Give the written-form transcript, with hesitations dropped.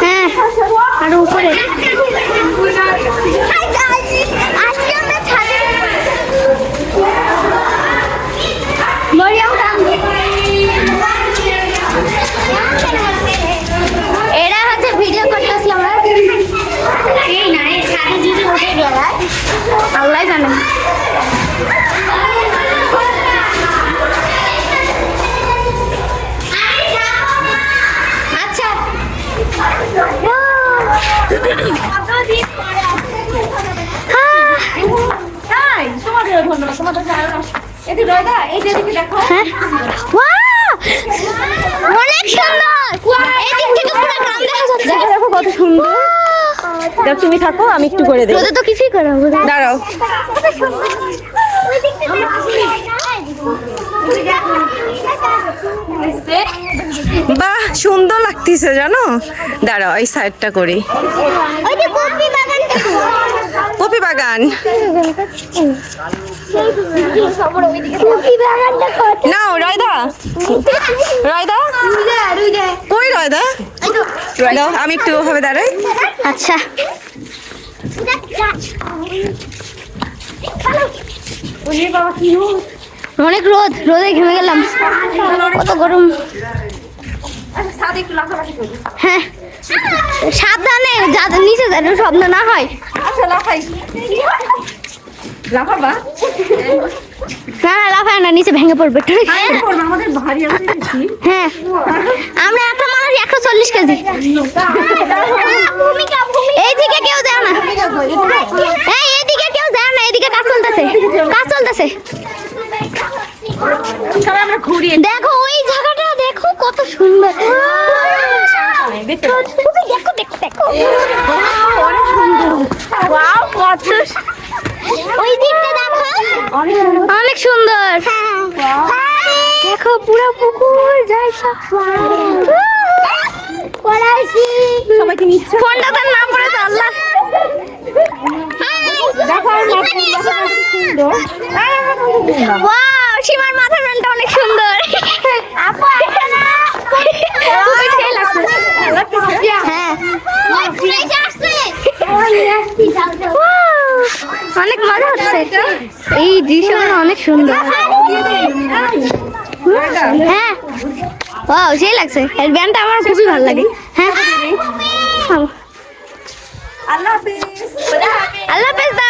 হ্যাঁ আর উপরে এরা হচ্ছে ভিডিও করতেছি আমরা এই না এই ছাদে যদি উঠে গেল আল্লাহ জানে আচ্ছা অনেক সুন্দর এদিক থেকে পুরো গ্রাম দেখা যাচ্ছে দেখো কত সুন্দর তুমি থাকো আমি একটু করে দেব রোদে তো কিছুই করা হবে না দাঁড়াও বাহ সুন্দর লাগতেছে জানো দাঁড়াও এই সাইডটা করি ওই যে কপি বাগান কপি বাগান কপি বাগানটা কত নাও রয়দা রয়দা কই রয়দা দাও আমি একটু ওভাবে দাঁড়াই আচ্ছা অনেক রোদ রোদে ঘেমে গেলাম কত গরম হ্যাঁ সাবধানে যাদের নিচে যেন শব্দ না হয় লাফাবা না না লাফায় না নিচে ভেঙে পড়বে হ্যাঁ আমরা একটা মানুষ 140 কেজি এইদিকে কেউ যায় না এইদিকে কেউ যায় না এদিকে কাজ চলতেছে দেখো ওই জায়গাটা দেখো কত সুন্দর দেখো ওই দিকটা দেখো অনেক সুন্দর দেখো পুরো পুকুর যাই সবাইকে নিচ্ছে ফোনটা তার নাম পড়ে তো আল্লাহ ওয়াও সীমার মাথার ব্যান্ডটা অনেক সুন্দর হ্যাঁ অনেক মজা হচ্ছে এই দৃশ্যটা অনেক সুন্দর হ্যাঁ ওয়াও সেই লাগছে এই ব্যান্ডটা আমার খুবই ভালো লাগে হ্যাঁ আল্লাহ হাফেজ আল্লাহ হাফেজ।